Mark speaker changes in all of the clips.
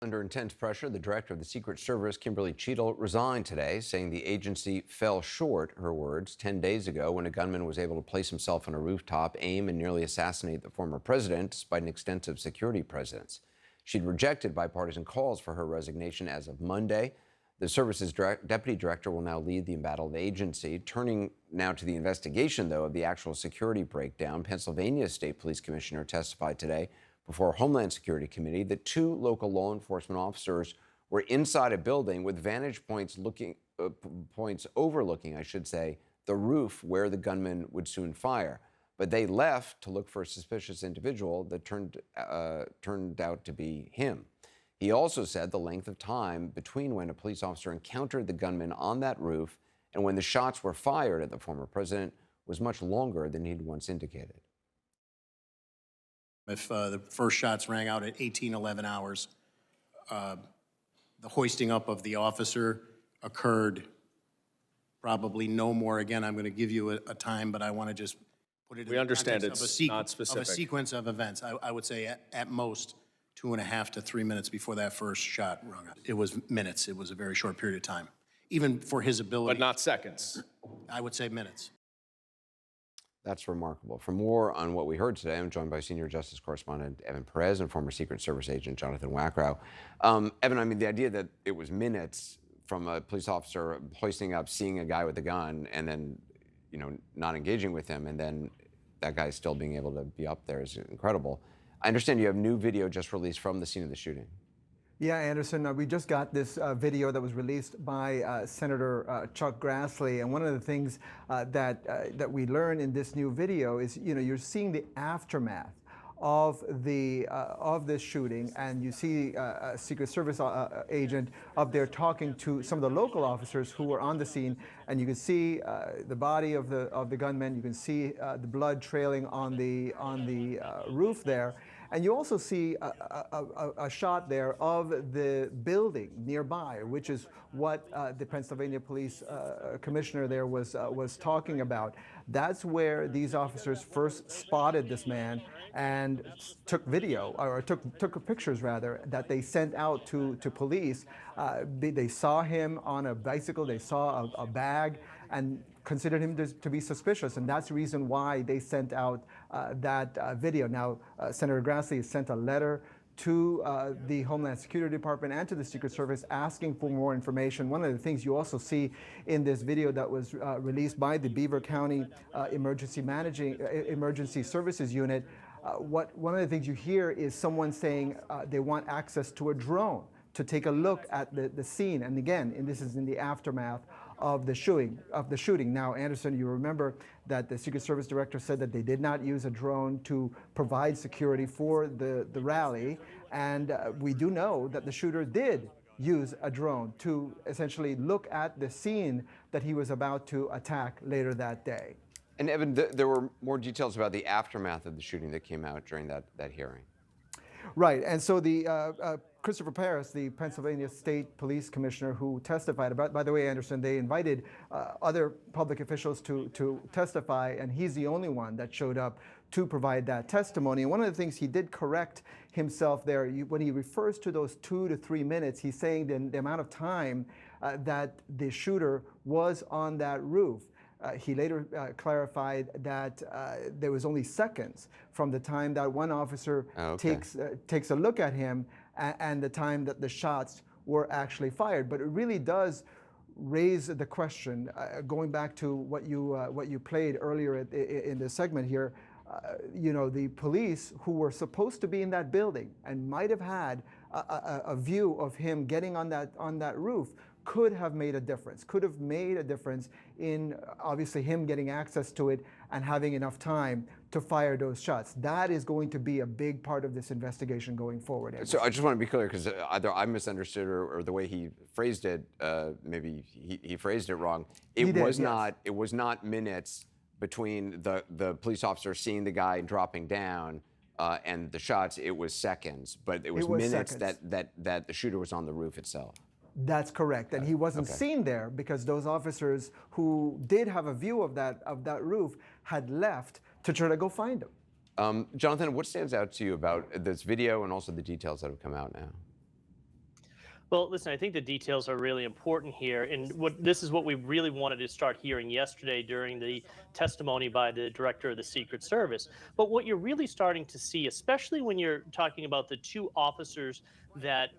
Speaker 1: Under intense pressure, the director of the Secret Service, Kimberly Cheadle, resigned today, saying the agency fell short, her words, 10 days ago when a gunman was able to place himself on a rooftop, aim, and nearly assassinate the former president, despite an extensive security presence. She'd rejected bipartisan calls for her resignation as of Monday. The service's deputy director will now lead the embattled agency. Turning now to the investigation, though, of the actual security breakdown, Pennsylvania State Police Commissioner testified today before a Homeland Security Committee that two local law enforcement officers were inside a building with vantage points overlooking, I should say, the roof where the gunman would soon fire. But they left to look for a suspicious individual that turned out to be him. He also said the length of time between when a police officer encountered the gunman on that roof and when the shots were fired at the former president was much longer than he'd once indicated.
Speaker 2: If the first shots rang out at 18-11 hours, the hoisting up of the officer occurred probably no more. Again, I'm going to give you a time, but I want to just put it in the context
Speaker 3: not specific.
Speaker 2: of a sequence of events. I would say at most 2.5 to 3 minutes before that first shot rung out. It was minutes. It was a very short period of time, even for his ability.
Speaker 3: But not seconds.
Speaker 2: I would say minutes.
Speaker 1: That's remarkable. For more on what we heard today, I'm joined by senior justice correspondent Evan Perez and former Secret Service agent Jonathan Wackrow. Evan, I mean, the idea that it was minutes from a police officer hoisting up, seeing a guy with a gun, and then, not engaging with him, and then that guy still being able to be up there is incredible. I understand you have new video just released from the scene of the shooting.
Speaker 4: Yeah, Anderson, we just got this video that was released by Senator Chuck Grassley, and one of the things that we learn in this new video is, you're seeing the aftermath of this shooting, and you see a Secret Service agent up there talking to some of the local officers who were on the scene, and you can see the body of the gunman. You can see the blood trailing on the roof there. And you also see a shot there of the building nearby, which is what the Pennsylvania Police Commissioner there was talking about. That's where these officers first spotted this man and took video, or took pictures rather, that they sent out to police. They saw him on a bicycle, they saw a bag, and considered him to be suspicious, and that's the reason why they sent out that video. Now, Senator Grassley has sent a letter to the Homeland Security Department and to the Secret Service asking for more information. One of the things you also see in this video that was released by the Beaver County Emergency Services Unit, one of the things you hear is someone saying they want access to a drone to take a look at the scene. And again, this is in the aftermath of the shooting. Now, Anderson, you remember that the Secret Service director said that they did not use a drone to provide security for the rally, and we do know that the shooter did use a drone to essentially look at the scene that he was about to attack later that day.
Speaker 1: And Evan, there were more details about the aftermath of the shooting that came out during that hearing.
Speaker 4: Right, and so the Christopher Paris, the Pennsylvania State Police Commissioner who testified about, by the way, Anderson, they invited other public officials to testify, and he's the only one that showed up to provide that testimony. And one of the things he did correct himself there, when he refers to those 2 to 3 minutes, he's saying the amount of time that the shooter was on that roof. He later clarified that there was only seconds from the time that one officer takes a look at him and the time that the shots were actually fired. But it really does raise the question, going back to what you played earlier in the segment here. The police who were supposed to be in that building and might have had a view of him getting on that roof could have made a difference, in obviously him getting access to it and having enough time to fire those shots. That is going to be a big part of this investigation going forward.
Speaker 1: So I just want to be clear, because either I misunderstood or the way he phrased it, maybe he phrased it wrong. It was not minutes between the police officer seeing the guy dropping down and the shots. It was seconds, but it was minutes that the shooter was on the roof itself.
Speaker 4: That's correct, and he wasn't seen there because those officers who did have a view of that roof had left to try to go find him.
Speaker 1: Jonathan, what stands out to you about this video and also the details that have come out now?
Speaker 3: Well, listen, I think the details are really important here, and this is what we really wanted to start hearing yesterday during the testimony by the director of the Secret Service. But what you're really starting to see, especially when you're talking about the two officers that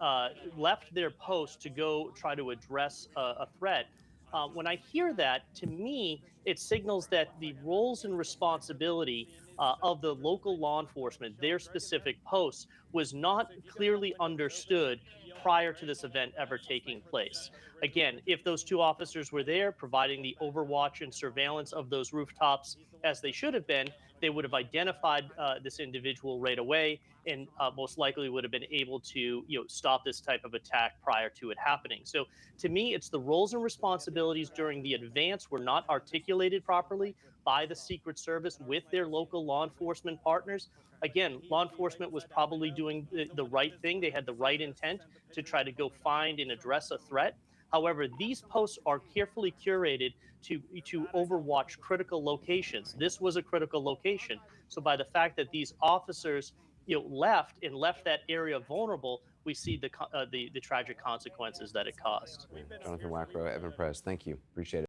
Speaker 3: left their post to go try to address a threat. When I hear that, to me, it signals that the roles and responsibility of the local law enforcement, their specific posts, was not clearly understood prior to this event ever taking place. Again, if those two officers were there providing the overwatch and surveillance of those rooftops as they should have been, they would have identified this individual right away and most likely would have been able to stop this type of attack prior to it happening. So to me, it's the roles and responsibilities during the advance were not articulated properly by the Secret Service with their local law enforcement partners. Again, law enforcement was probably doing the right thing. They had the right intent to try to go find and address a threat. However, these posts are carefully curated to overwatch critical locations. This was a critical location. So by the fact that these officers left that area vulnerable, we see the tragic consequences that it caused.
Speaker 1: Jonathan Wackrow, Evan Press, thank you. Appreciate it.